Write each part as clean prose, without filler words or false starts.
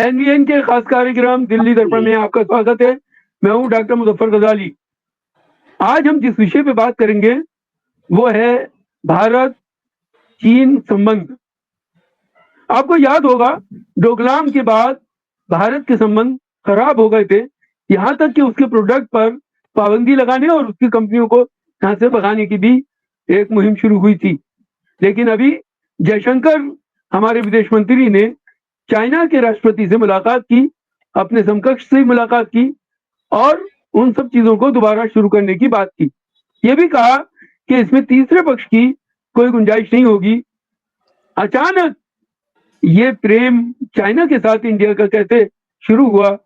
NVN के खास कार्यक्रम दिल्ली दर्पण में आपका स्वागत है। मैं हूं डॉक्टर मुजफ्फर गजाली। आज हम जिस विषय पे बात करेंगे वो है भारत चीन संबंध। आपको याद होगा डोकलाम के बाद भारत के संबंध खराब हो गए थे, यहाँ तक कि उसके प्रोडक्ट पर पाबंदी लगाने और उसकी कंपनियों को यहाँ से भगाने की भी एक मुहिम शुरू हुई थी। लेकिन अभी जयशंकर हमारे विदेश मंत्री ने चाइना के राष्ट्रपति से मुलाकात की, अपने समकक्ष से मुलाकात की और उन सब चीजों को दोबारा शुरू करने की बात की। यह भी कहा कि इसमें तीसरे पक्ष की कोई गुंजाइश नहीं होगी। अचानक ये प्रेम चाइना के साथ इंडिया का कैसे शुरू हुआ,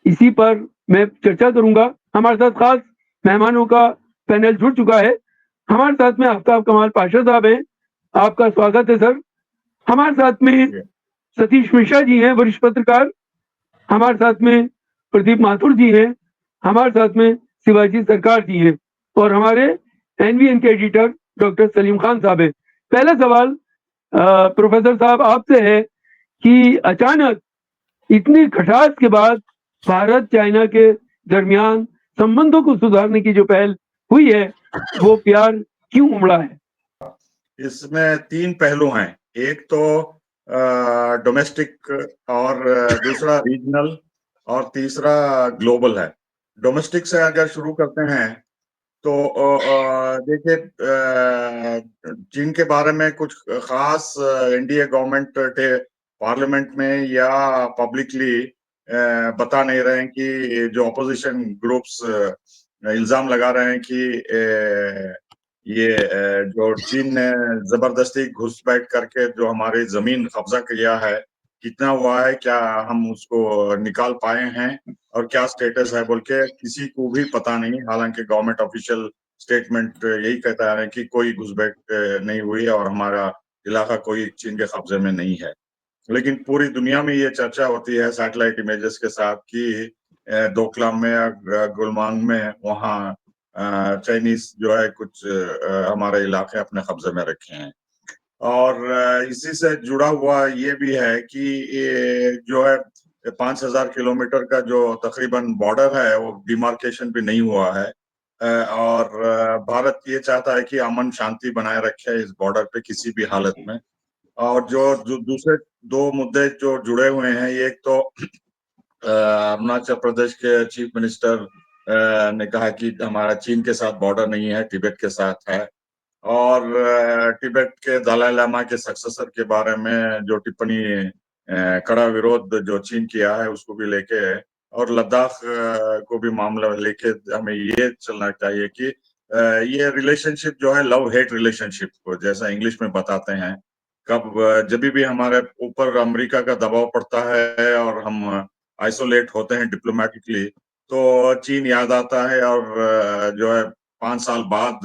इसी पर मैं चर्चा करूंगा। हमारे साथ खास मेहमानों का पैनल जुड़ चुका है। हमारे साथ में आफ्ताब कमाल पाशा साहब हैं, आपका स्वागत है सर। हमारे साथ में सतीश मिश्रा जी हैं, वरिष्ठ पत्रकार। हमारे साथ में प्रदीप माथुर जी हैं, हमारे साथ में शिवाजी सरकार जी हैं और हमारे एनवीएन के एडिटर डॉक्टर सलीम खान साहब हैं। पहला सवाल प्रोफेसर साहब आपसे है कि अचानक इतनी खटास के बाद भारत चाइना के दरमियान संबंधों को सुधारने की जो पहल हुई है वो प्यार क्यों उमड़ा है? इसमें तीन पहलू हैं। एक तो डोमेस्टिक और दूसरा रीजनल और तीसरा ग्लोबल है। डोमेस्टिक से अगर शुरू करते हैं तो देखिए, चीन के बारे में कुछ खास एनडीए गवर्नमेंट पार्लियामेंट में या पब्लिकली बता नहीं रहे हैं कि जो अपोजिशन ग्रुप्स इल्जाम लगा रहे हैं कि ये जो चीन ने जबरदस्ती घुसपैठ करके जो हमारी जमीन कब्जा किया है, कितना हुआ है, क्या हम उसको निकाल पाए हैं और क्या स्टेटस है बोल के किसी को भी पता नहीं। हालांकि गवर्नमेंट ऑफिशियल स्टेटमेंट यही कहता है कि कोई घुसपैठ नहीं हुई और हमारा इलाका कोई चीन के कब्जे में नहीं है। लेकिन पूरी दुनिया में ये चर्चा होती है सैटेलाइट इमेजेस के साथ कि डोकलाम में या गुलमांग में वहाँ चाइनीज जो है कुछ हमारे इलाके अपने कब्जे में रखे हैं। और इसी से जुड़ा हुआ ये भी है कि ये जो है 5,000 किलोमीटर का जो तकरीबन बॉर्डर है वो डिमार्केशन भी नहीं हुआ है। और भारत ये चाहता है कि अमन शांति बनाए रखे इस बॉर्डर पे किसी भी हालत में। और जो दूसरे दो मुद्दे जो जुड़े हुए हैं, एक तो अरुणाचल प्रदेश के चीफ मिनिस्टर ने कहा कि हमारा चीन के साथ बॉर्डर नहीं है, तिब्बत के साथ है। और तिब्बत के दलाई लामा के सक्सेसर के बारे में जो टिप्पणी, कड़ा विरोध जो चीन किया है उसको भी लेके, और लद्दाख को भी मामला लेके हमें ये चलना चाहिए कि ये रिलेशनशिप जो है लव हेट रिलेशनशिप को जैसा इंग्लिश में बताते हैं, कब जब भी हमारे ऊपर अमेरिका का दबाव पड़ता है और हम आइसोलेट होते हैं डिप्लोमेटिकली तो चीन याद आता है। और जो है 5 साल बाद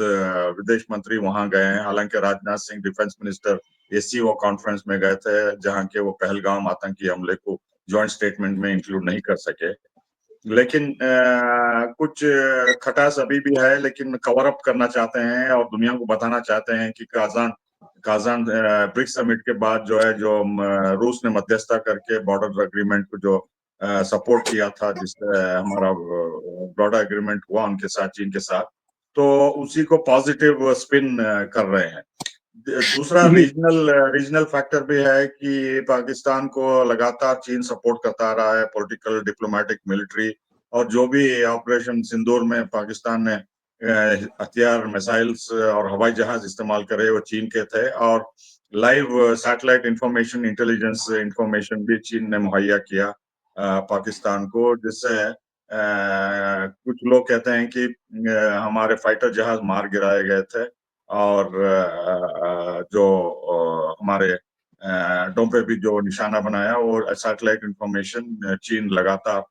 विदेश मंत्री वहां गए हैं। हालांकि Rajnath Singh defence minister SCO conference में गए थे जहां के वो पहलगाम आतंकी हमले को जॉइंट स्टेटमेंट में इंक्लूड नहीं कर सके। लेकिन कुछ खटास अभी भी है, लेकिन कवर अप करना चाहते हैं और दुनिया को बताना चाहते हैं कि काजान ब्रिक्स समिट के बाद जो है जो रूस ने मध्यस्थता करके बॉर्डर एग्रीमेंट को जो सपोर्ट किया था, जिससे हमारा बॉर्डर एग्रीमेंट हुआ उनके साथ, चीन के साथ, तो उसी को पॉजिटिव स्पिन कर रहे हैं। दूसरा रीजनल फैक्टर भी है कि पाकिस्तान को लगातार चीन सपोर्ट करता रहा है, पॉलिटिकल, डिप्लोमेटिक, मिलिट्री। और जो भी ऑपरेशन सिंदूर में पाकिस्तान ने हथियार, मिसाइल्स और हवाई जहाज इस्तेमाल करे वो चीन के थे। और live satellite information, intelligence information भी चीन ने मुहैया किया पाकिस्तान को, जिससे कुछ लोग कहते हैं कि हमारे फाइटर जहाज मार गिराए गए थे और जो हमारे डोम पे भी जो निशाना बनाया वो सैटेलाइट इंफॉर्मेशन चीन लगातार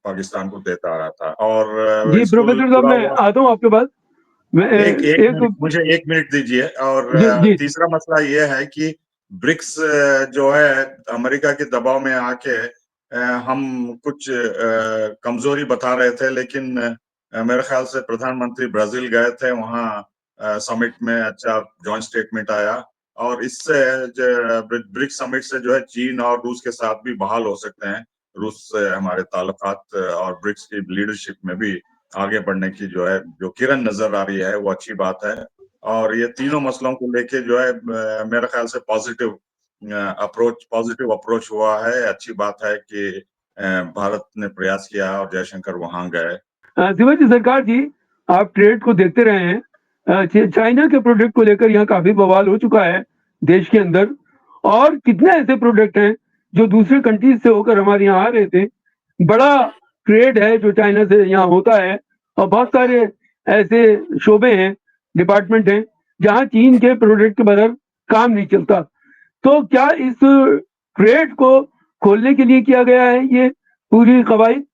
पाकिस्तान को देता रहा था। और जी प्रोफेसर साहब, मैं आता हूँ आपके पास। मुझे 1 मिनट दीजिए। और जी। तीसरा मसला ये है कि ब्रिक्स जो है अमेरिका के दबाव में आके हम कुछ कमजोरी बता रहे थे, लेकिन मेरे ख्याल से प्रधानमंत्री ब्राजील गए थे, वहाँ समिट में अच्छा जॉइंट स्टेटमेंट आया और इससे जो ब्रिक्स समिट से जो है चीन और रूस के साथ भी बहाल हो सकते हैं। रूस से हमारे ताल्लुकात और ब्रिक्स की लीडरशिप में भी आगे बढ़ने की जो है जो किरण नजर आ रही है वो अच्छी बात है। और ये तीनों मसलों को लेके जो है मेरे ख्याल से पॉजिटिव अप्रोच हुआ है। अच्छी बात है कि भारत ने प्रयास किया और जयशंकर वहां गए। शिवाजी सरकार जी, आप ट्रेड को देखते रहे हैं। चाइना के प्रोडक्ट को लेकर यहाँ काफी बवाल हो चुका है देश के अंदर, और कितने ऐसे प्रोडक्ट हैं जो दूसरे कंट्रीज से होकर हमारे यहाँ आ रहे थे। बड़ा ट्रेड है जो चाइना से यहाँ होता है, और बहुत सारे ऐसे शोबे हैं, डिपार्टमेंट हैं, जहाँ चीन के प्रोडक्ट के बगैर काम नहीं चलता। तो क्या इस ट्रेड को खोलने के लिए किया गया है ये पूरी कवायद,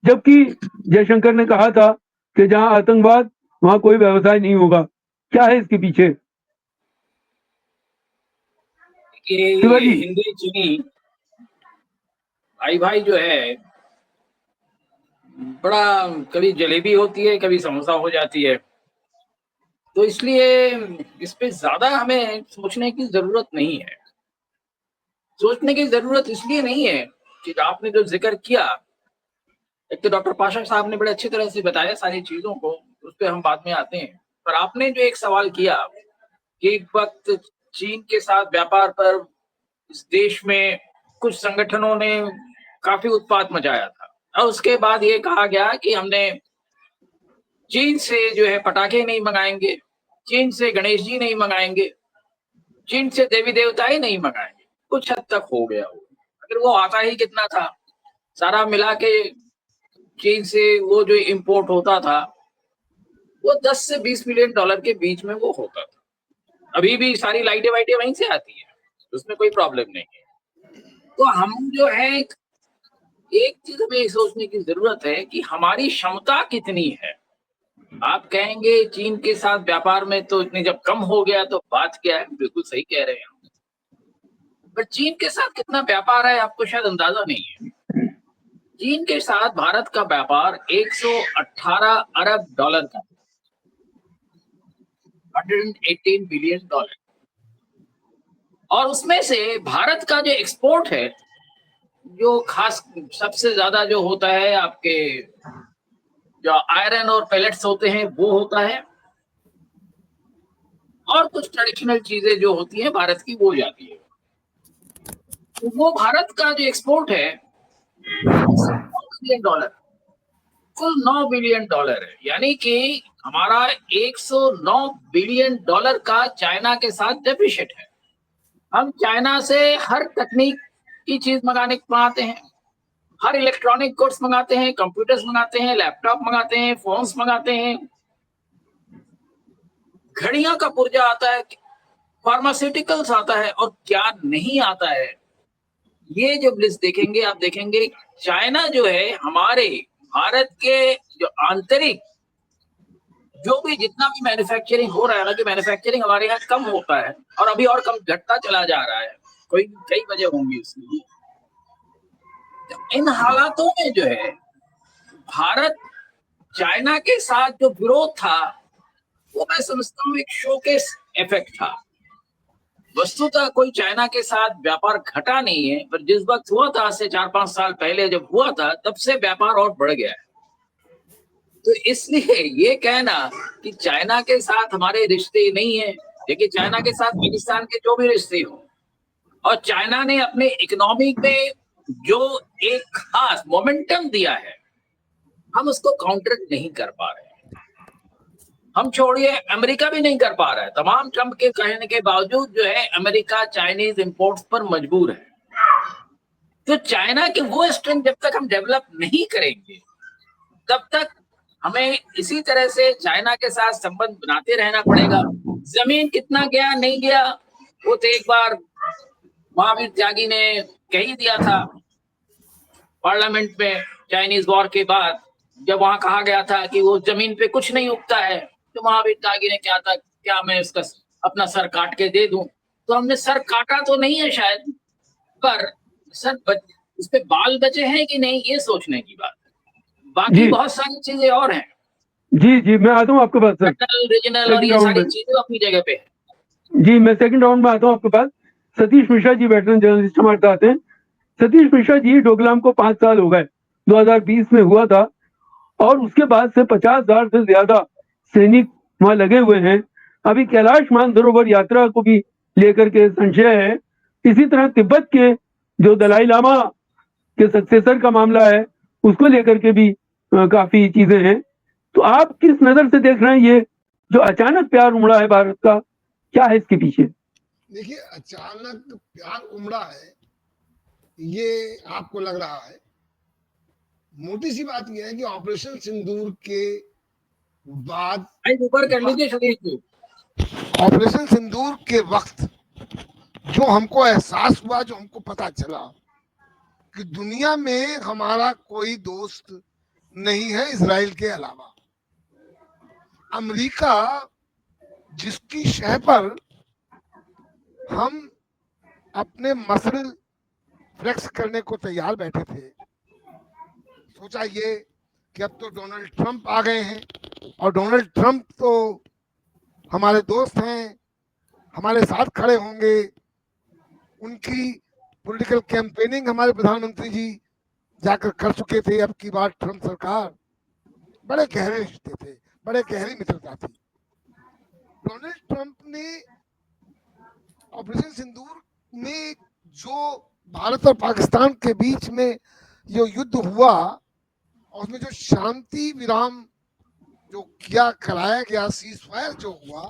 जबकि जयशंकर ने कहा था कि जहां आतंकवाद वहां कोई व्यवसाय नहीं होगा? क्या है इसके पीछे? कि शिवाजी, हिंदी चीनी भाई भाई जो है बड़ा, कभी जलेबी होती है कभी समोसा हो जाती है। तो इसलिए इस पे ज्यादा हमें सोचने की जरूरत नहीं है। सोचने की जरूरत इसलिए नहीं है कि आपने जो जिक्र किया, एक तो डॉक्टर पाशा साहब ने बड़े अच्छी तरह से बताया सारी चीजों को, उस पर हम बाद में आते हैं। पर आपने जो एक सवाल किया कि एक वक्त चीन के साथ व्यापार पर इस देश में कुछ संगठनों ने काफी उत्पात मचाया था, और उसके बाद ये कहा गया कि हमने चीन से जो है पटाखे नहीं मंगाएंगे, चीन से गणेश जी नहीं मंगाएंगे, चीन से देवी देवता ही नहीं मंगाएंगे। कुछ हद तक हो गया वो, अगर वो आता ही कितना था, सारा मिला के चीन से वो जो इंपोर्ट होता था वो 10 से 20 मिलियन डॉलर के बीच में वो होता था। अभी भी सारी लाइटें वाइटें वहीं से आती है, उसमें कोई प्रॉब्लम नहीं है। तो हम जो है एक चीज हमें सोचने की जरूरत है कि हमारी क्षमता कितनी है। आप कहेंगे चीन के साथ व्यापार में तो इतनी जब कम हो गया तो बात क्या है, बिल्कुल सही कह रहे हैं। पर चीन के साथ कितना व्यापार है आपको शायद अंदाजा नहीं है। चीन के साथ भारत का व्यापार 118 अरब डॉलर का, 118 बिलियन डॉलर, और उसमें से भारत का जो एक्सपोर्ट है, जो खास सबसे ज्यादा जो होता है आपके जो आयरन और पेलेट्स होते हैं वो होता है, और कुछ ट्रेडिशनल चीजें जो होती हैं भारत की वो जाती है। तो वो भारत का जो एक्सपोर्ट है 9 बिलियन डॉलर, कुल 9 बिलियन डॉलर है। यानी कि हमारा 109 बिलियन डॉलर का चाइना के साथ डेफिसिट है। हम चाइना से हर तकनीक की चीज मंगाते हैं, हर इलेक्ट्रॉनिक गुड्स मंगाते हैं, कंप्यूटर्स मंगाते हैं, लैपटॉप मंगाते हैं, फोन्स मंगाते हैं, घड़ियां का पुर्जा आता है, फार्मास्यूटिकल्स आता है, और क्या नहीं आता है। ये जब लिस्ट देखेंगे आप देखेंगे चाइना जो है हमारे भारत के जो आंतरिक जो भी जितना भी मैन्युफैक्चरिंग हो रहा है ना, कि मैन्युफैक्चरिंग हमारे यहाँ कम होता है और अभी और कम घटता चला जा रहा है। कई वजह होंगी इसकी। तो इन हालातों में जो है भारत चाइना के साथ जो विरोध था वो मैं समझता हूँ एक शोकेस इफेक्ट था। वस्तुतः कोई चाइना के साथ व्यापार घटा नहीं है, पर जिस वक्त हुआ था से 4-5 साल पहले जब हुआ था तब से व्यापार और बढ़ गया है। तो इसलिए ये कहना कि चाइना के साथ हमारे रिश्ते नहीं है, देखिए चाइना के साथ पाकिस्तान के जो भी रिश्ते हो, और चाइना ने अपने इकोनॉमी में जो एक खास मोमेंटम दिया है हम उसको काउंटर नहीं कर पा रहे हैं। हम छोड़िए अमेरिका भी नहीं कर पा रहा है। तमाम ट्रंप के कहने के बावजूद जो है अमेरिका चाइनीज इंपोर्ट्स पर मजबूर है। तो चाइना की वो स्ट्रेंथ जब तक हम डेवलप नहीं करेंगे तब तक हमें इसी तरह से चाइना के साथ संबंध बनाते रहना पड़ेगा। जमीन कितना गया नहीं गया वो तो एक बार महावीर त्यागी ने कह ही दिया था पार्लियामेंट में, चाइनीज वॉर के बाद जब वहां कहा गया था कि वो जमीन पे कुछ नहीं उगता है, तो महावीर त्यागी ने क्या था, क्या मैं इसका अपना सर काट के दे दूं। तो हमने सर काटा तो नहीं है शायद, पर सर इस पे बाल बचे हैं कि नहीं ये सोचने की बात है। बाकी बहुत सारी चीजें और हैं। जी मैं आता हूँ आपके पास सर। रीजनल और ये सारी चीजें अपनी जगह पे है। जी, मैं सेकंड राउंड में आता हूँ आपके पास। सतीश मिश्रा जी वेटरन जर्नलिस्ट हमारे साथ हैं। सतीश मिश्रा जी, डोकलाम को 5 साल हो गए, 2020 में हुआ था और उसके बाद से 50,000 से ज्यादा सैनिक वहां लगे हुए हैं। अभी कैलाश मानसरोवर यात्रा को भी लेकर के संशय है। इसी तरह तिब्बत के जो दलाई लामा के सक्सेसर का मामला है, उसको लेकर के भी काफी चीजें हैं। तो आप किस नजर से देख रहे हैं ये जो अचानक प्यार उमड़ा है भारत का, क्या है इसके पीछे? देखिए, अचानक प्यार उमड़ा है ये आपको लग रहा है। मोटी सी बात यह है कि ऑपरेशन सिंदूर के बाद, ऊपर कर लीजिए शरीर को। ऑपरेशन सिंदूर के वक्त जो हमको एहसास हुआ, जो हमको पता चला कि दुनिया में हमारा कोई दोस्त नहीं है इजराइल के अलावा। अमेरिका जिसकी शह पर हम अपने मसल फ्लेक्स करने को तैयार बैठे थे, सोचा ये कि अब तो डोनाल्ड ट्रंप आ गए हैं और डोनाल्ड ट्रंप तो हमारे दोस्त हैं, हमारे साथ खड़े होंगे। उनकी पॉलिटिकल कैंपेनिंग हमारे प्रधानमंत्री जी जाकर कर चुके थे। अब की बार ट्रंप सरकार, बड़े गहरे रिश्ते थे, बड़े गहरी मित्रता थी। डोनाल्ड ट्रंप ने ऑपरेशन सिंदूर में जो भारत और पाकिस्तान के बीच में जो युद्ध हुआ और उसमें जो शांति विराम जो किया, कराया गया, सीज फायर जो हुआ,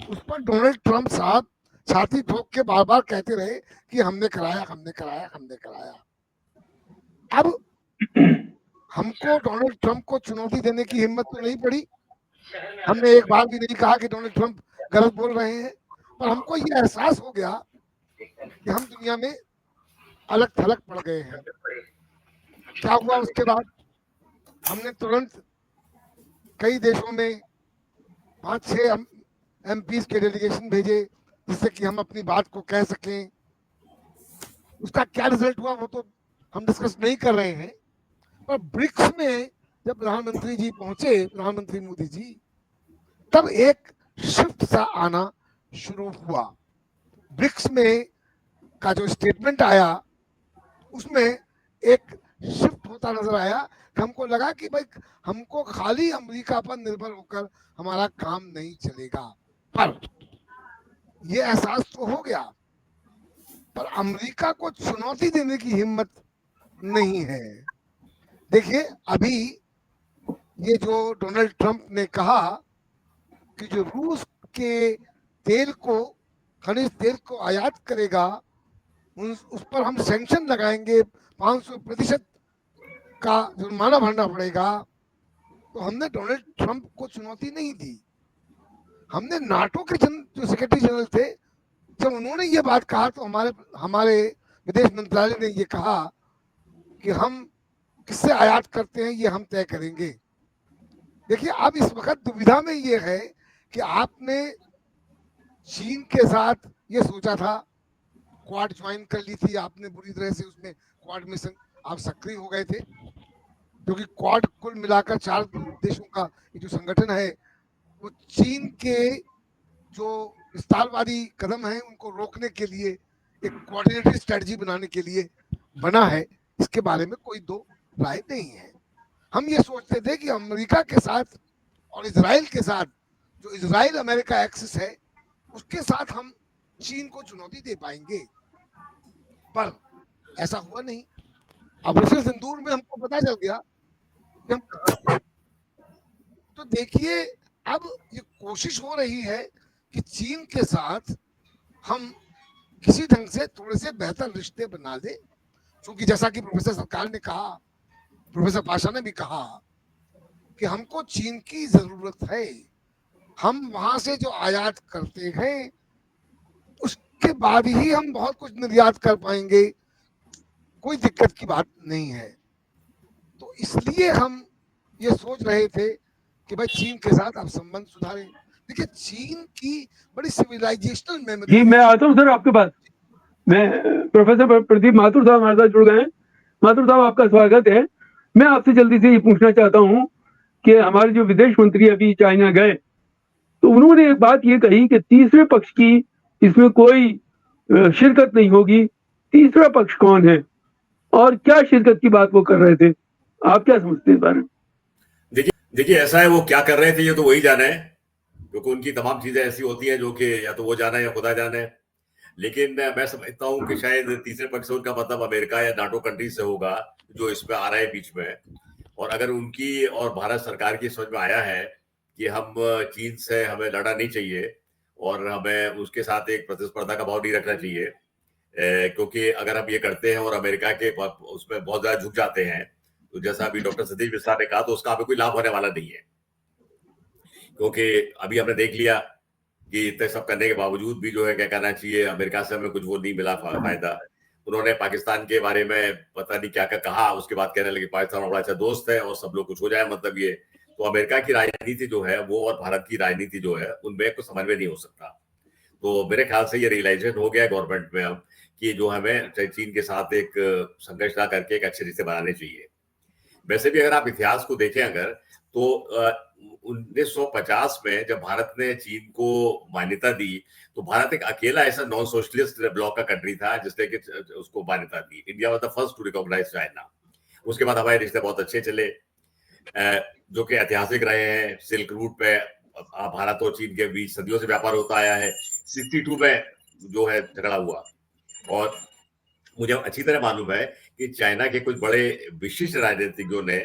उस पर डोनाल्ड ट्रंप साहब छाती ठोक के बार बार कहते रहे कि हमने कराया, हमने कराया, हमने कराया। अब हमको डोनाल्ड ट्रंप को चुनौती देने की हिम्मत तो नहीं पड़ी। हमने एक बार भी नहीं कहा कि डोनाल्ड ट्रंप गलत बोल रहे हैं, पर हमको ये एहसास हो गया कि हम दुनिया में अलग थलग पड़ गए हैं। क्या हुआ उसके बाद? हमने तुरंत कई देशों में 5-6 एमपीज के डेलीगेशन भेजे जिससे कि हम अपनी बात को कह सकें। उसका क्या रिजल्ट हुआ वो तो हम डिस्कस नहीं कर रहे हैं, पर ब्रिक्स में जब प्रधानमंत्री जी पहुंचे, प्रधानमंत्री मोदी जी, तब एक शिफ्ट सा आना शुरू हुआ। ब्रिक्स में का जो स्टेटमेंट आया उसमें एक शिफ्ट होता नजर आया। हमको लगा कि भाई हमको खाली अमेरिका पर निर्भर होकर हमारा काम नहीं चलेगा। पर यह एहसास तो हो गया, पर अमेरिका को चुनौती देने की हिम्मत नहीं है। देखिए, अभी ये जो डोनाल्ड ट्रंप ने कहा कि जो रूस के तेल को, खनिज तेल को आयात करेगा, उस पर हम सैंक्शन लगाएंगे, 500% का जुर्माना भरना पड़ेगा। तो हमने डोनाल्ड ट्रंप को चुनौती नहीं दी। हमने नाटो के जो सेक्रेटरी जनरल थे, जब उन्होंने ये बात कहा तो हमारे विदेश मंत्रालय ने ये कहा कि हम किससे आयात करते हैं ये हम तय करेंगे। देखिए, अब इस वक्त दुविधा में ये है कि आपने चीन के साथ ये सोचा था, क्वाड ज्वाइन कर ली थी आपने बुरी तरह से, उसमें क्वाड में आप सक्रिय हो गए थे, क्योंकि क्वाड कुल मिलाकर 4 देशों का जो संगठन है वो चीन के जो विस्तारवादी कदम है उनको रोकने के लिए एक कोऑर्डिनेटेड स्ट्रेटजी बनाने के लिए बना है। इसके बारे में कोई दो राय नहीं है। हम ये सोचते थे कि अमेरिका के साथ और इजराइल के साथ, जो इजराइल अमेरिका एक्सिस है, उसके साथ हम चीन को चुनौती दे पाएंगे, पर ऐसा हुआ नहीं। ऑपरेशन सिंदूर में हमको पता चल गया कि हम, तो देखिए अब ये कोशिश हो रही है कि चीन के साथ हम किसी ढंग से थोड़े से बेहतर रिश्ते बना लें, क्योंकि जैसा कि प्रोफेसर सरकार ने कहा, प्रोफेसर पाशा ने भी कहा कि हमको चीन की जरूरत है। हम वहां से जो आयात करते हैं उसके बाद ही हम बहुत कुछ निर्यात कर पाएंगे, कोई दिक्कत की बात नहीं है। तो इसलिए हम ये सोच रहे थे कि भाई चीन के साथ आप संबंध सुधारें। देखिए, चीन की बड़ी सिविलाइजेशनल मेमोरी। जी, मैं आता हूँ सर आपके पास। मैं प्रोफेसर प्रदीप माथुर साहब हमारे साथ जुड़ गए हैं। माथुर साहब, आपका स्वागत है। मैं आपसे जल्दी से ये पूछना चाहता हूँ कि हमारे जो विदेश मंत्री अभी चाइना गए, तो उन्होंने एक बात ये कही कि तीसरे पक्ष की इसमें कोई शिरकत नहीं होगी। तीसरा पक्ष कौन है और क्या शिरकत की बात वो कर रहे थे, आप क्या समझते हैं इस बारे में? देखिए ऐसा है, वो क्या कर रहे थे ये तो वही जाने है, क्योंकि उनकी तमाम चीजें ऐसी होती हैं जो कि या तो वो जाने या खुदा जाने। लेकिन मैं समझता हूँ कि शायद तीसरे पक्ष से उनका मतलब अमेरिका या नाटो कंट्री से होगा जो इसमें आ रहा है बीच में। और अगर उनकी और भारत सरकार की समझ में आया है कि हम चीन से हमें लड़ना नहीं चाहिए और हमें उसके साथ एक प्रतिस्पर्धा का भाव नहीं रखना चाहिए, क्योंकि अगर हम ये करते हैं और अमेरिका के उसमें बहुत ज्यादा झुक जाते हैं, तो जैसा अभी डॉक्टर सतीश मिश्रा ने कहा, तो उसका हमें कोई लाभ होने वाला नहीं है। क्योंकि अभी हमने देख लिया कि इतने सब करने के बावजूद भी जो है क्या कहना चाहिए, अमेरिका से हमें कुछ वो नहीं मिला फायदा। उन्होंने पाकिस्तान के बारे में पता नहीं क्या क्या कहा, उसके बाद कहने लगे पाकिस्तान बड़ा अच्छा दोस्त है और सब लोग कुछ हो जाए, मतलब ये तो अमेरिका की राजनीति जो है वो और भारत की राजनीति जो है उनमें कुछ समन्वय नहीं हो सकता। तो मेरे ख्याल से ये रियलाइजेशन हो गया गवर्नमेंट में अब कि जो हमें चीन के साथ एक संघर्ष ना करके एक अच्छे रिश्ते बनाने चाहिए। वैसे भी अगर आप इतिहास को देखें अगर, तो 1950 में जब भारत ने चीन को मान्यता दी, तो भारत एक अकेला ऐसा नॉन सोशलिस्ट ब्लॉक का कंट्री था जिसने कि उसको मान्यता दी। India was the first to recognise China. उसके बाद हमारे रिश्ते बहुत अच्छे चले, जो कि ऐतिहासिक रहे हैं। सिल्क रूट पे भारत और चीन के बीच सदियों से व्यापार होता आया है। 62 में जो है झगड़ा हुआ, और मुझे अच्छी तरह मालूम है कि चाइना के कुछ बड़े विशिष्ट राजनीतिज्ञों ने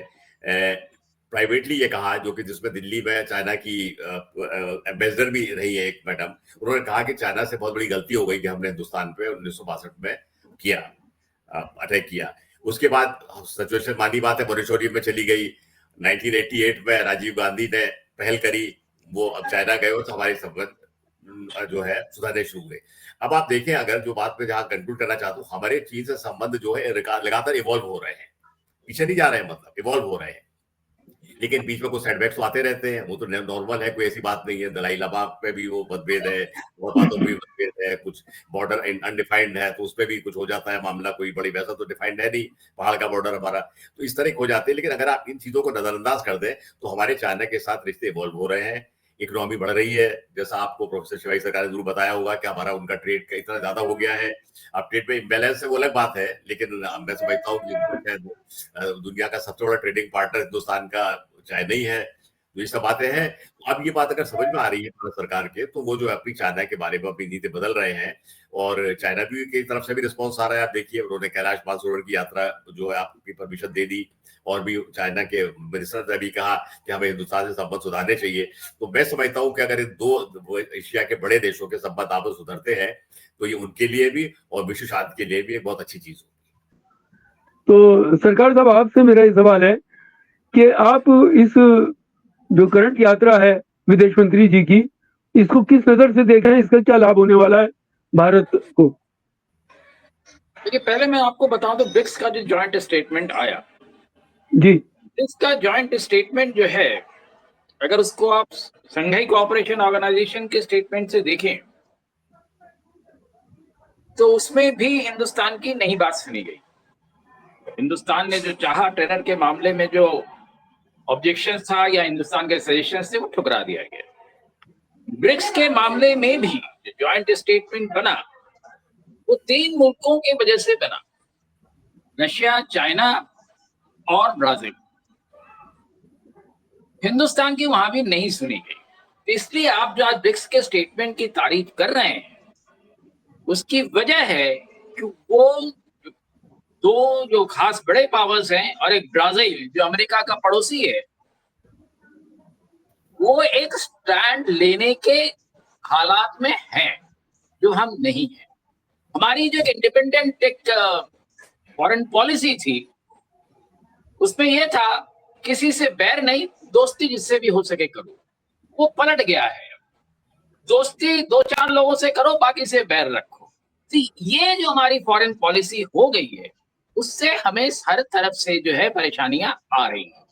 प्राइवेटली ये कहा, जो कि जिसमें दिल्ली में चाइना की एम्बेसडर भी रही है एक मैडम, उन्होंने कहा कि चाइना से बहुत बड़ी गलती हो गई कि हमने हिंदुस्तान पे 1962 में किया अटैक किया। उसके बाद सिचुएशन मानी बात है मॉरिशोरियम में चली गई। 1988 में राजीव गांधी ने पहल करी, वो अब चाइना गए हो तो हमारे संबंध जो है सुधारने शुरू हुए। अब आप देखें, अगर जो बात में जहां कंक्लूड करना चाहता हूँ, हमारे चीन से संबंध जो है लगातार इवॉल्व हो रहे हैं, पीछे नहीं जा रहे हैं, मतलब इवॉल्व हो रहे हैं। लेकिन बीच में कुछ सेटबैक्स तो आते रहते हैं, वो तो नॉर्मल है, कोई ऐसी बात नहीं है। दलाई लामा पे भी वो मतभेद है, और बातों भी मतभेद है, कुछ बॉर्डर अनडिफाइंड है तो उस पर भी कुछ हो जाता है मामला, कोई बड़ी वैसा तो डिफाइंड है नहीं पहाड़ का बॉर्डर हमारा, तो इस तरह हो जाते हैं। लेकिन अगर आप इन चीजों को नजरअंदाज कर दें तो हमारे चाइना के साथ रिश्ते इवॉल्व हो रहे हैं, इकोनॉमी बढ़ रही है। जैसा आपको प्रोफेसर शिवाजी सरकार ने जरूर बताया होगा कि हमारा उनका ट्रेड का इतना ज्यादा हो गया है। अब ट्रेड में इम्बैलेंस है वो अलग बात है, लेकिन मैं समझता हूँ कि दुनिया का सबसे बड़ा ट्रेडिंग पार्टनर हिंदुस्तान का चाइना ही है। तो ये सब बातें हैं। अब ये बात अगर समझ में आ रही है भारत सरकार के, तो वो जो अपनी चाइना के बारे में अपनी नीति बदल रहे हैं, और चाइना भी की तरफ से भी रिस्पॉन्स आ रहा है। आप देखिए, उन्होंने कैलाश मानसरोवर की यात्रा जो है आपकी परमिशन दे दी, और भी चाइना के मिनिस्टर ने भी कहा कि हमें हिंदुस्तान से संबंध सुधारने चाहिए। तो मैं समझता हूँ कि अगर इन दो एशिया के बड़े देशों के संबंध आपस सुधरते हैं तो ये उनके लिए भी और विश्व शांति के लिए भी एक बहुत अच्छी चीज होगी। तो सरकार साहब, आपसे मेरा ये सवाल है कि आप इस जो करंट यात्रा है विदेश मंत्री जी की, इसको किस नजर से देख रहे हैं? इसका क्या लाभ होने वाला है भारत को? देखिए, पहले मैं आपको बताऊं तो ब्रिक्स का जो जॉइंट स्टेटमेंट आया जी, इसका जॉइंट स्टेटमेंट जो है, अगर उसको आप संघाई कोऑपरेशन ऑर्गेनाइजेशन के स्टेटमेंट से देखें तो उसमें भी हिंदुस्तान की नई बात सुनी गई। हिंदुस्तान ने जो चाहा टेरर के मामले में जो ऑब्जेक्शन था या हिंदुस्तान के सजेशन थे, वो ठुकरा दिया गया। ब्रिक्स के मामले में भी जो जॉइंट स्टेटमेंट बना वो 3 मुल्कों की वजह से बना, रशिया, चाइना और ब्राजील। हिंदुस्तान की वहां भी नहीं सुनी गई। इसलिए आप जो आज ब्रिक्स के स्टेटमेंट की तारीफ कर रहे हैं, उसकी वजह है कि वो दो जो खास बड़े पावर्स हैं और एक ब्राजील जो अमेरिका का पड़ोसी है, वो एक स्टैंड लेने के हालात में हैं जो हम नहीं हैं। हमारी जो इंडिपेंडेंट एक फॉरेन पॉलिसी थी, उसमें यह था किसी से बैर नहीं, दोस्ती जिससे भी हो सके करो। वो पलट गया है, दोस्ती 2-4 लोगों से करो, बाकी से बैर रखो। तो ये जो हमारी फॉरेन पॉलिसी हो गई है, उससे हमें हर तरफ से जो है परेशानियां आ रही हैं।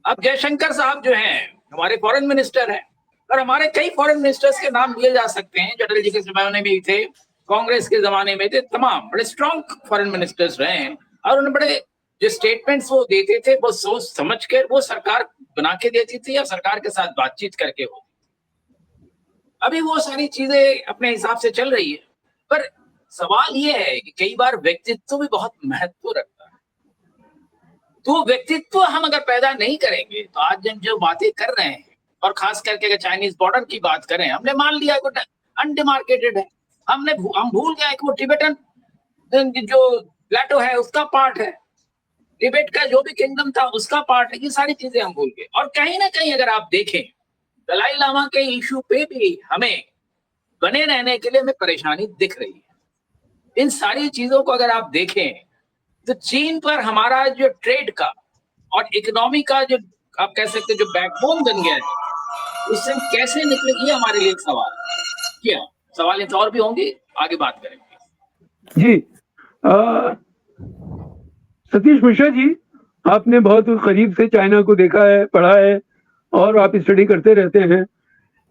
अब जयशंकर साहब जो हैं हमारे फॉरेन मिनिस्टर हैं, और हमारे कई फॉरेन मिनिस्टर्स के नाम लिए जा सकते हैं, जो अटल जी के जमाने में भी थे, कांग्रेस के जमाने में थे, तमाम बड़े स्ट्रॉन्ग फॉरेन मिनिस्टर्स रहे हैं। और उन्हें बड़े जो स्टेटमेंट्स वो देते थे वो सोच समझ कर वो सरकार बना के देती थी या सरकार के साथ बातचीत करके होती। अभी वो सारी चीजें अपने हिसाब से चल रही है, पर सवाल ये है कि कई बार व्यक्तित्व भी बहुत महत्व रखता है। तो व्यक्तित्व हम अगर पैदा नहीं करेंगे तो आज हम जो बातें कर रहे हैं, और खास करके अगर चाइनीज बॉर्डर की बात करें, हमने मान लिया कि अनडिमार्केटेड है, हम भूल गए कि वो टिबेटन जो प्लेटो है उसका पार्ट है, तिब्बत का जो भी किंगडम था उसका पार्ट है। ये सारी चीजें हम भूल गए। और कहीं ना कहीं अगर आप देखें, दलाई लामा के इशू पे भी हमें बने रहने के लिए हमें परेशानी दिख रही है। इन सारी चीजों को अगर आप देखें तो चीन पर हमारा जो ट्रेड का और इकोनॉमी का जो आप कह सकते हैं जो बैकबोन बन गया है, उससे हम कैसे निकले, ये हमारे लिए एक सवाल है। क्या सवाल तो और भी होंगे, आगे बात करेंगे। जी सतीश मिश्रा जी, आपने बहुत करीब से चाइना को देखा है, पढ़ा है और आप स्टडी करते रहते हैं।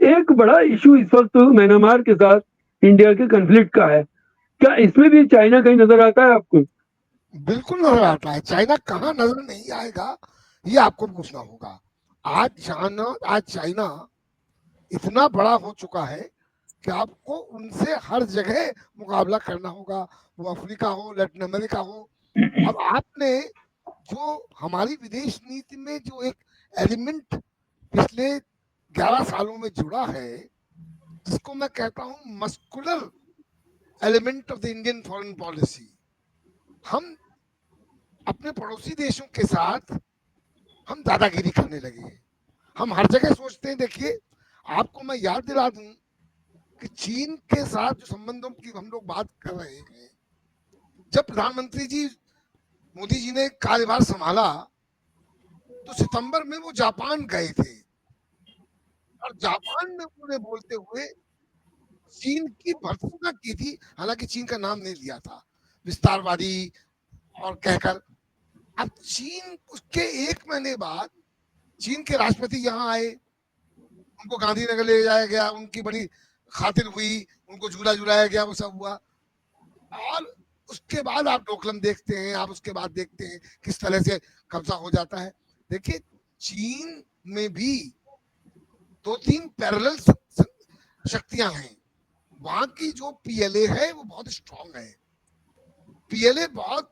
एक बड़ा इशू इस वक्त म्यांमार के साथ इंडिया के कॉन्फ्लिक्ट का है, क्या इसमें भी चाइना कहीं नजर आता है आपको? बिल्कुल नजर आता है। चाइना कहाँ नजर नहीं आएगा, ये आपको पूछना होगा। आज चाइना इतना बड़ा हो चुका है कि आपको उनसे हर जगह मुकाबला करना होगा, वो अफ्रीका हो, लैटिन अमेरिका हो। अब आपने जो हमारी विदेश नीति में जो एक एलिमेंट पिछले 11 सालों में जुड़ा है, जिसको मैं कहता हूं muscular element of the Indian foreign policy, हम अपने पड़ोसी देशों के साथ हम दादागिरी करने लगे। हम हर जगह सोचते हैं, देखिए आपको मैं याद दिला दूं कि चीन के साथ जो संबंधों की हम लोग बात कर रहे हैं, जब प्रधानमंत्री जी मोदी जी ने कार्यभार संभाला तो सितंबर में वो जापान गए थे और जापान में उन्होंने बोलते हुए चीन की भर्त्सना की थी। हालांकि चीन का नाम नहीं लिया था, विस्तारवादी और कहकर। अब चीन उसके 1 महीने बाद चीन के राष्ट्रपति यहाँ आए, उनको गांधीनगर ले जाया गया, उनकी बड़ी खातिर हुई, उनको झूला झुलाया गया, वो सब हुआ। और उसके बाद आप डोकलम देखते हैं, आप उसके बाद देखते हैं किस तरह से कब्जा हो जाता है। देखिए चीन में भी 2-3 पैरेलल शक्तियां हैं। वहां की जो पीएलए है वो बहुत स्ट्रांग है। पीएलए बहुत,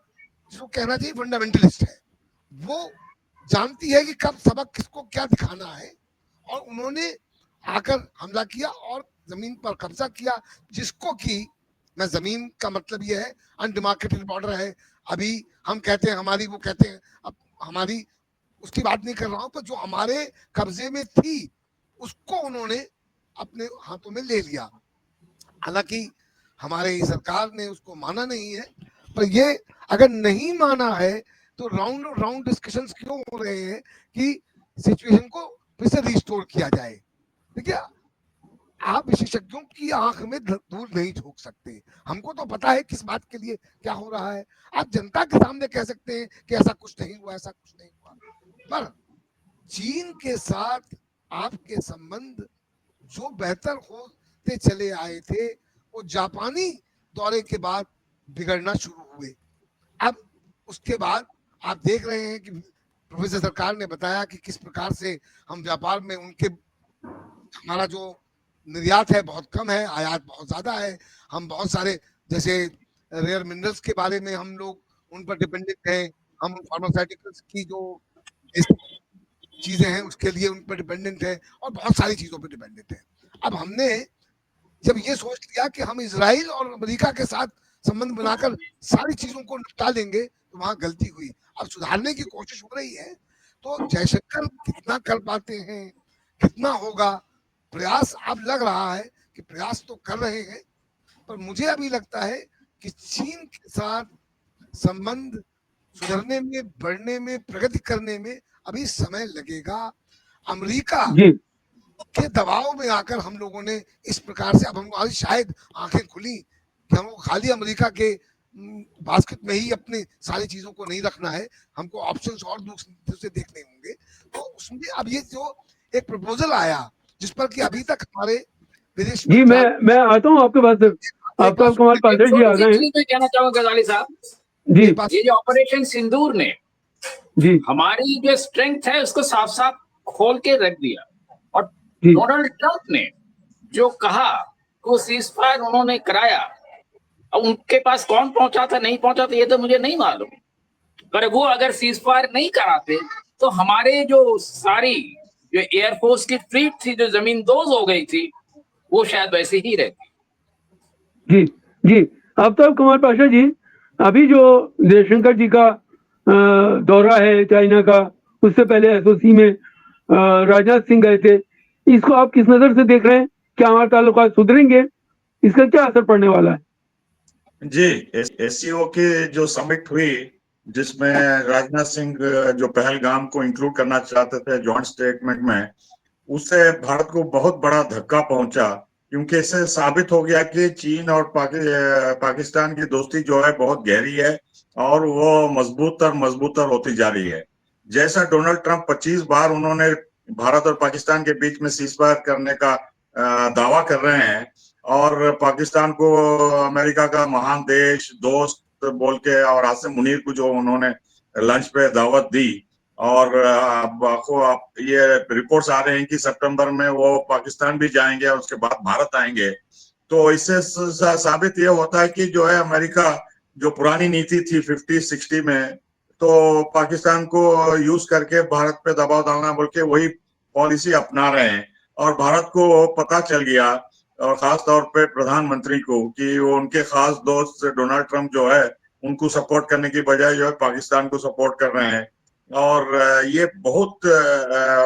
जिसको कहना चाहिए, फंडामेंटलिस्ट है। वो जानती है कि कब सबक किसको क्या दिखाना है, और उन्होंने आकर हमला किया और जमीन पर कब्जा किया, जिसको कि मैं जमीन का मतलब ये है अनडिमार्केटेड बॉर्डर है। अभी हम कहते हैं हमारी, वो कहते हैं अब हमारी, उसकी बात नहीं कर रहा हूं, पर जो हमारे कब्जे में थी उसको उन्होंने अपने हाथों में ले लिया। हालांकि हमारे सरकार ने उसको माना नहीं है, पर ये अगर नहीं माना है तो राउंड डिस्कशंस क्यों हो रहे हैं कि सिचुएशन को फिर से रिस्टोर किया जाए। देखिए आप विशेषज्ञों की आंख में दूर नहीं झोंक सकते। हमको तो पता है किस बात के लिए क्या हो रहा है। आप जनता के सामने कह सकते हैं कि ऐसा कुछ नहीं हुआ, ऐसा कुछ नहीं हुआ, पर चीन के साथ आपके संबंध जो बेहतर होते चले आए थे, वो जापानी दौरे के बाद बिगड़ना शुरू हुए। अब उसके बाद आप देख रहे हैं कि प्रोफेसर सरकार ने बताया कि किस प्रकार से हम व्यापार में उनके, हमारा जो निर्यात है बहुत कम है, आयात बहुत ज्यादा है। हम बहुत सारे जैसे रेयर मिनरल्स के बारे में हम लोग उन पर डिपेंडेंट हैं, हम फार्मास्यूटिकल्स की जो चीजें हैं उसके लिए उन पर डिपेंडेंट है, और बहुत सारी चीजों पर डिपेंडेंट है। अब हमने जब ये सोच लिया कि हम इजराइल और अमेरिका के साथ संबंध बनाकर सारी चीजों को निपटा लेंगे, तो वहां गलती हुई। अब सुधारने की कोशिश हो रही है, तो जयशंकर कितना कर पाते हैं, कितना होगा, प्रयास अब लग रहा है कि प्रयास तो कर रहे हैं, पर मुझे अभी लगता है कि चीन के साथ संबंध सुधरने में, बढ़ने में, प्रगति करने में अभी समय लगेगा। अमेरिका के दबाव में आकर हम लोगों ने इस प्रकार से, अब हमारी शायद आंखें खुली कि हमको खाली अमेरिका के बास्केट में ही अपनी सारी चीजों को नहीं रखना है, हमको ऑप्शंस और दूसरे देखने होंगे। तो उसमें अब ये जो एक प्रपोजल आया जिस पर कि अभी तक हमारे विदेश जी, मैं आता हूँ आपके पास। आपका कमाल पांडे जी आ गए हैं। मैं कहना चाहूंगा गजाली साहब जी, ये जो ऑपरेशन सिंदूर ने जी हमारी जो स्ट्रेंथ है उसको साफ साफ खोल के रख दिया। और डोनाल्ड ट्रंप ने जो कहा वो सीज फायर उन्होंने कराया, अब उनके पास कौन पहुंचा था नहीं पहुंचा था ये तो मुझे नहीं मालूम, पर वो अगर सीज फायर नहीं कराते तो हमारे जो सारी जो एयरफोर्स की फ्लीट थी जो जमीन दोज हो गई थी वो शायद वैसे ही रहती। जी जी। आफ्ताब कमाल पाशा जी, अभी जो जयशंकर जी का दौरा है चाइना का, उससे पहले एसओसी में राजनाथ सिंह गए थे, इसको आप किस नजर से देख रहे हैं? क्या हमारे ताल्लुकात सुधरेंगे? इसका क्या असर पड़ने वाला है? जी, एससीओ की जो समिट हुई जिसमें राजनाथ सिंह जो पहलगाम को इंक्लूड करना चाहते थे जॉइंट स्टेटमेंट में, उससे भारत को बहुत बड़ा धक्का पहुंचा, क्योंकि इससे साबित हो गया कि चीन और पाकिस्तान की दोस्ती जो है बहुत गहरी है और वो मजबूत होती जा रही है। जैसा डोनाल्ड ट्रंप 25 बार उन्होंने भारत और पाकिस्तान के बीच में सीज फायर करने का दावा कर रहे हैं और पाकिस्तान को अमेरिका का महान देश दोस्त बोल के, और आसिम मुनीर को जो उन्होंने लंच पे दावत दी, और ये रिपोर्ट्स आ रहे हैं कि सितंबर में वो पाकिस्तान भी जाएंगे और उसके बाद भारत आएंगे। तो इससे साबित ये होता है कि जो है अमेरिका जो पुरानी नीति थी 50-60 में, तो पाकिस्तान को यूज करके भारत पे दबाव डालना बोल के वही पॉलिसी अपना रहे हैं। और भारत को पता चल गया, और खास तौर पे प्रधानमंत्री को, कि वो उनके खास दोस्त डोनाल्ड ट्रंप जो है उनको सपोर्ट करने की बजाय जो है पाकिस्तान को सपोर्ट कर रहे हैं। और ये बहुत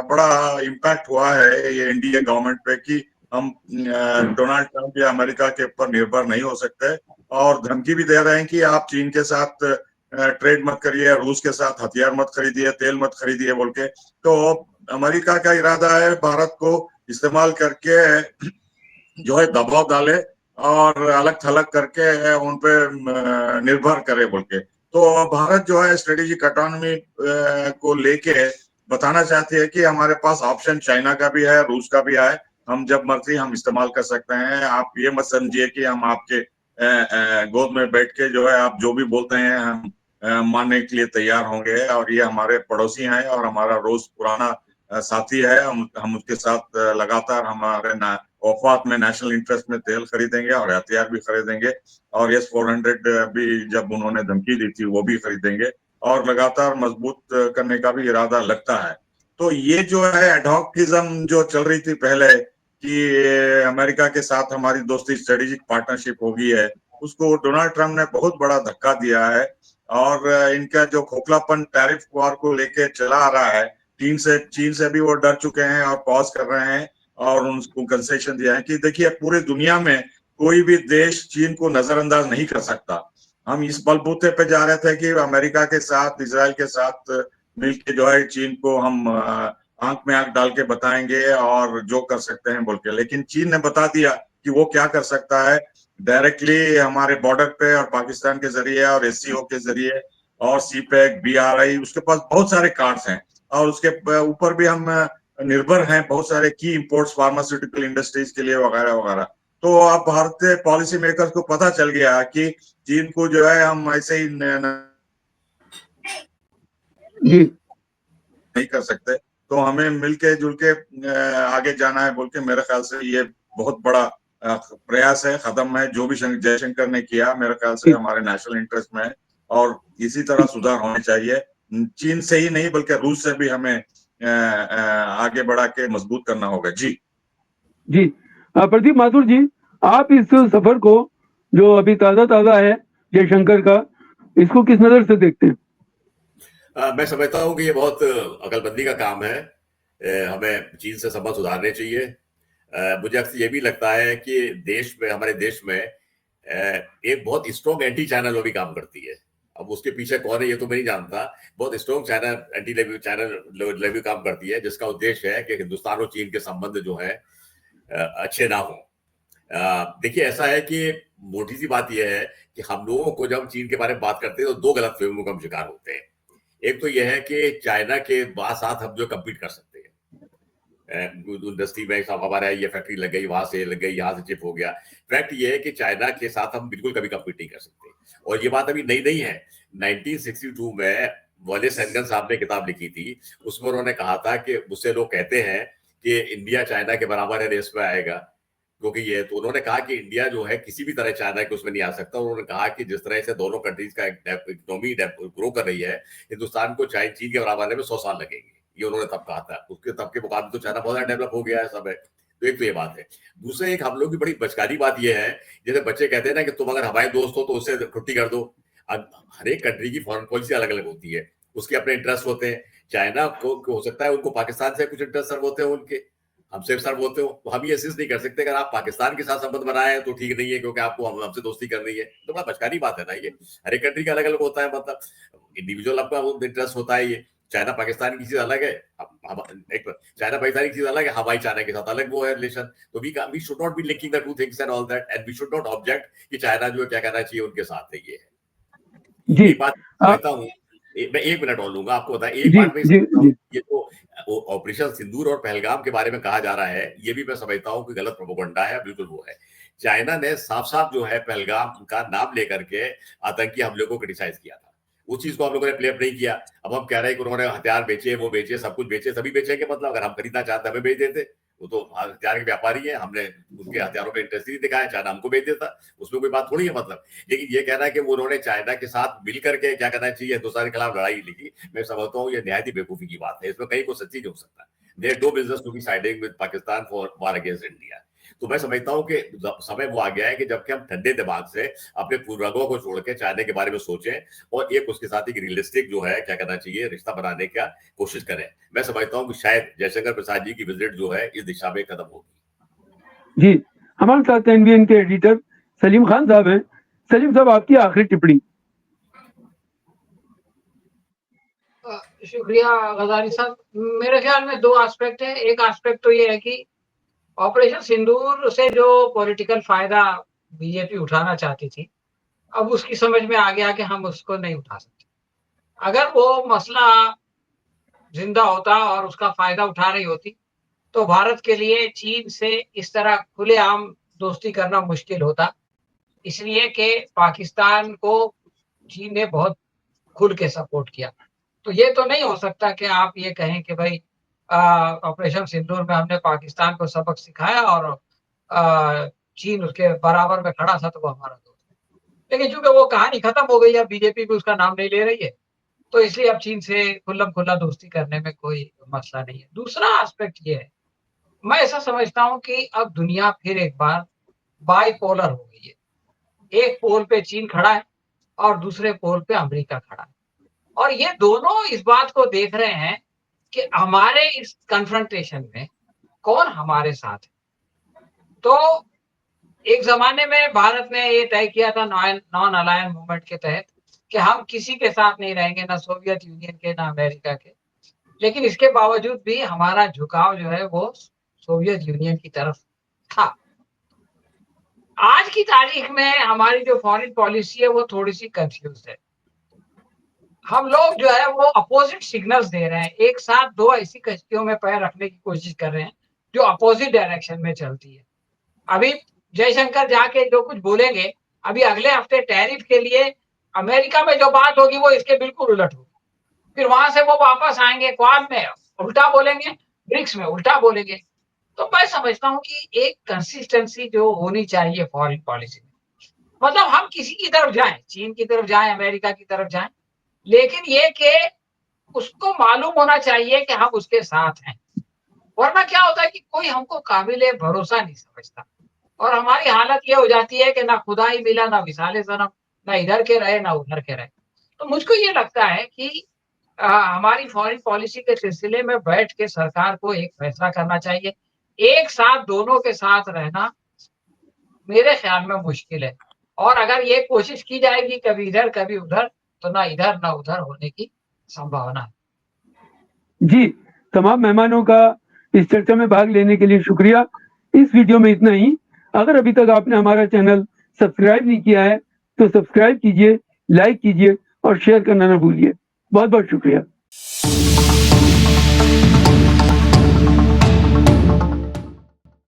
बड़ा इम्पैक्ट हुआ है ये इंडिया गवर्नमेंट पे कि हम डोनाल्ड ट्रंप या अमेरिका के ऊपर निर्भर नहीं हो सकते, और धमकी भी दे रहे हैं कि आप चीन के साथ ट्रेड मत करिए, रूस के साथ हथियार मत खरीदिए, तेल मत खरीदिए बोल के। तो अमेरिका का इरादा है भारत को इस्तेमाल करके जो है दबाव डाले और अलग थलग करके उन पे निर्भर करे बोल के। तो भारत जो है स्ट्रेटेजिक ऑटोनॉमी को लेके बताना चाहती है कि हमारे पास ऑप्शन चाइना का भी है, रूस का भी है, हम जब मर्जी हम इस्तेमाल कर सकते हैं। आप ये मत समझिए कि हम आपके गोद में बैठ के जो है आप जो भी बोलते हैं हम मानने के लिए तैयार होंगे। और ये हमारे पड़ोसी हैं और हमारा रोज पुराना साथी है, हम उसके साथ लगातार हमारे औकात में नेशनल इंटरेस्ट में तेल खरीदेंगे और हथियार भी खरीदेंगे, और S-400 भी जब उन्होंने धमकी दी थी वो भी खरीदेंगे, और लगातार मजबूत करने का भी इरादा लगता है। तो ये जो है एडहॉकिज्म जो चल रही थी पहले कि अमेरिका के साथ हमारी दोस्ती स्ट्रेटेजिक पार्टनरशिप होगी है, उसको डोनाल्ड ट्रंप ने बहुत बड़ा धक्का दिया है। और इनका जो खोखलापन टैरिफ वॉर को लेके चला आ रहा है, चीन से भी वो डर चुके हैं और पॉज कर रहे हैं और उनको कंसेशन दिया है कि देखिए पूरी दुनिया में कोई भी देश चीन को नजरअंदाज नहीं कर सकता। हम इस बलबूते पे जा रहे थे कि अमेरिका के साथ, इजराइल के साथ मिलके जो है चीन को हम आंख में आंख डाल के बताएंगे और जो कर सकते हैं बोल के, लेकिन चीन ने बता दिया कि वो क्या कर सकता है डायरेक्टली हमारे बॉर्डर पे और पाकिस्तान के जरिए और SCO के जरिए और CPEC, BRI, उसके पास बहुत सारे कार्ड्स हैं। और उसके ऊपर भी हम निर्भर हैं बहुत सारे की इंपोर्ट्स फार्मास्यूटिकल इंडस्ट्रीज के लिए वगैरह वगैरह। तो अब भारतीय पॉलिसी मेकर्स को पता चल गया कि चीन को जो है हम ऐसे ही जी नहीं कर सकते, तो हमें मिलके जुल के आगे जाना है बोल के मेरे ख्याल से ये बहुत बड़ा प्रयास है, कदम है जो भी जयशंकर ने किया, मेरे ख्याल से हमारे नेशनल इंटरेस्ट में है। और इसी तरह सुधार होने चाहिए, चीन से ही नहीं बल्कि रूस से भी हमें आगे बढ़ा के मजबूत करना होगा। जी जी। प्रदीप माथुर जी, आप इस सफर को जो अभी ताजा है जयशंकर का, इसको किस नजर से देखते हैं? मैं समझता हूँ कि ये बहुत अकलमंदी का काम है। हमें चीन से संबंध सुधारने चाहिए। मुझे अक्सर ये भी लगता है कि हमारे देश में एक बहुत स्ट्रॉन्ग एंटी चाइना लॉबी काम करती है। अब उसके पीछे कौन है ये तो मैं नहीं जानता। बहुत स्ट्रॉन्ग एंटी चाइना लॉबी काम करती है, जिसका उद्देश्य है कि हिंदुस्तान और चीन के संबंध जो है अच्छे ना हो। देखिए, ऐसा है कि मोटी सी बात यह है कि हम लोगों को जब चीन के बारे में बात करते हैं तो दो गलत फहमियों का हम शिकार होते हैं। एक तो यह है कि चाइना के साथ हम जो कम्पीट कर सकते हैं, इंडस्ट्री में सब हमारा ये फैक्ट्री लग गई, वहां से लग गई, यहाँ से चिप हो गया। फैक्ट ये है कि चाइना के साथ हम बिल्कुल कभी कम्पीट नहीं कर सकते। और ये बात अभी नई नहीं है। 1962 में वॉलेस हैनगन साहब ने किताब लिखी थी, उसमें उन्होंने कहा था कि मुझसे लोग कहते हैं कि इंडिया चाइना के बराबर है रेस में आएगा, क्योंकि ये तो उन्होंने कहा कि इंडिया जो है किसी भी तरह चाइना के उसमें नहीं आ सकता। उन्होंने कहा कि जिस तरह से दोनों कंट्रीज का इकोनॉमी ग्रो कर रही है, हिंदुस्तान को चीन के बराबर आने में 100 साल लगेंगे, ये उन्होंने तब कहा था। उसके तब के मुकाबले तो चाइना बहुत डेवलप हो गया है सब है। तो एक तो ये बात है। दूसरे एक हम लोग की बड़ी बचकानी बात ये है, जैसे बच्चे कहते हैं ना कि तुम अगर हमारे दोस्त हो तो उससे छुट्टी कर दो। हर एक कंट्री की फॉरेन पॉलिसी अलग अलग होती है, उसके अपने इंटरेस्ट होते हैं। चाइना को हो सकता है उनको पाकिस्तान से कुछ इंटरेस्ट सर्व होते हैं उनके, हमसे सर्व होते हो, तो हम ये इंसिस्ट नहीं कर सकते अगर आप पाकिस्तान के साथ संबंध बनाए हैं तो ठीक नहीं है क्योंकि आपको हमसे दोस्ती करनी है। तो बड़ा बचकानी बात है ना ये। हर एक कंट्री का अलग अलग होता है, मतलब इंडिविजुअल आपका इंटरेस्ट होता है। ये चाइना पाकिस्तान की चीज अलग है, एक चाइना पाकिस्तान की चीज अलग है, हमारी चाइना के साथ अलग वो है रिलेशन। तो we should not be linking the two things and all that, and we should not object कि चाइना जो है क्या कहना चाहिए उनके साथ है। ये है जी एक बात कहता हूँ। मैं 1 मिनट और लूंगा, आपको बताया एक जी बात में जी जी ये तो ऑपरेशन सिंदूर और पहलगाम के बारे में कहा जा रहा है, ये भी मैं समझता हूँ कि गलत प्रोपेगेंडा है, बिल्कुल वो है। चाइना ने साफ साफ जो है पहलगाम का नाम लेकर के आतंकी हमले को क्रिटिसाइज किया था, उस चीज को हम लोगों ने प्ले अप नहीं किया। अब हम कह रहे हैं कि उन्होंने हथियार बेचे, वो बेचे, सब कुछ बेचे, सभी बेचेंगे, मतलब अगर हम खरीदना चाहते हमें बेच देते, वो तो हथियार के व्यापारी है, हमने उनके हथियारों में इंटरेस्ट नहीं दिखाया, चाइना हमको बेच देता, उसमें कोई बात थोड़ी है मतलब। लेकिन ये कहना है कि वो उन्होंने चाइना के साथ मिल करके क्या करना चाहिए हिंदुस्तान के खिलाफ लड़ाई लिखी, मैं समझता हूँ ये निहायत ही बेवकूफी की बात है, इसमें कहीं कोई सच्ची नहीं हो सकता। There no business to be siding with Pakistan for war against India. तो मैं समझता हूँ कि समय वो आ गया है कि जबकि हम ठंडे दिमाग से अपने पूर्वजों को छोड़ के चाइना के बारे में सोचें और एक उसके साथ एक रियलिस्टिक जो है क्या करना चाहिए रिश्ता बनाने का कोशिश करें। मैं समझता हूँ कि शायद जयशंकर प्रसाद जी की विजिट जो है इस दिशा में कदम होगी। जी, हमारे साथ एनबीएन के एडिटर सलीम खान साहब हैं। सलीम साहब, आपकी आखिरी टिप्पणी। शुक्रिया गजारी साहब। मेरे ख्याल में 2 एस्पेक्ट है। एक एस्पेक्ट तो ये है कि ऑपरेशन सिंदूर से जो पॉलिटिकल फायदा बीजेपी उठाना चाहती थी, अब उसकी समझ में आ गया कि हम उसको नहीं उठा सकते। अगर वो मसला जिंदा होता और उसका फायदा उठा रही होती, तो भारत के लिए चीन से इस तरह खुलेआम दोस्ती करना मुश्किल होता, इसलिए कि पाकिस्तान को चीन ने बहुत खुल के सपोर्ट किया। तो ये तो नहीं हो सकता कि आप ये कहें कि भाई ऑपरेशन सिंदूर में हमने पाकिस्तान को सबक सिखाया और चीन उसके बराबर में खड़ा था तो वो हमारा दोस्त। लेकिन चूंकि वो कहानी खत्म हो गई है, बीजेपी भी उसका नाम नहीं ले रही है, तो इसलिए अब चीन से खुल्लम खुल्ला दोस्ती करने में कोई मसला नहीं है। दूसरा एस्पेक्ट ये है, मैं ऐसा समझता हूँ कि अब दुनिया फिर एक बार बाइपोलर हो गई है। एक पोल पे चीन खड़ा है और दूसरे पोल पे अमेरिका खड़ा है, और ये दोनों इस बात को देख रहे हैं कि हमारे इस कन्फ्रंटेशन में कौन हमारे साथ है। तो एक जमाने में भारत ने ये तय किया था नॉन अलायंस मूवमेंट के तहत कि हम किसी के साथ नहीं रहेंगे, ना सोवियत यूनियन के ना अमेरिका के। लेकिन इसके बावजूद भी हमारा झुकाव जो है वो सोवियत यूनियन की तरफ था। आज की तारीख में हमारी जो फॉरेन पॉलिसी है वो थोड़ी सी कंफ्यूज है। हम लोग जो है वो अपोजिट सिग्नल्स दे रहे हैं, एक साथ 2 ऐसी कश्तियों में पैर रखने की कोशिश कर रहे हैं जो अपोजिट डायरेक्शन में चलती है। अभी जयशंकर जाके जो कुछ बोलेंगे, अभी अगले हफ्ते टैरिफ के लिए अमेरिका में जो बात होगी वो इसके बिल्कुल उलट होगी। फिर वहां से वो वापस आएंगे, क्वाड में उल्टा बोलेंगे, ब्रिक्स में उल्टा बोलेंगे। तो मैं समझता हूँ कि एक कंसिस्टेंसी जो होनी चाहिए फॉरेन पॉलिसी में, मतलब हम किसी की तरफ जाएं, चीन की तरफ जाएं, अमेरिका की तरफ जाएं, लेकिन ये कि उसको मालूम होना चाहिए कि हम उसके साथ हैं। वरना क्या होता है कि कोई हमको काबिले भरोसा नहीं समझता और हमारी हालत ये हो जाती है कि ना खुदा ही मिला, ना विसाले सनम, ना इधर के रहे ना उधर के रहे। तो मुझको ये लगता है कि हमारी फॉरेन पॉलिसी के सिलसिले में बैठ के सरकार को एक फैसला करना चाहिए। एक साथ दोनों के साथ रहना मेरे ख्याल में मुश्किल है, और अगर ये कोशिश की जाएगी कभी इधर कभी उधर, तो ना इधर ना उधर होने की संभावना है। जी, तमाम मेहमानों का इस चर्चा में भाग लेने के लिए शुक्रिया। इस वीडियो में इतना ही। अगर अभी तक आपने हमारा चैनल सब्सक्राइब नहीं किया है तो सब्सक्राइब कीजिए, लाइक कीजिए और शेयर करना ना भूलिए। बहुत बहुत शुक्रिया।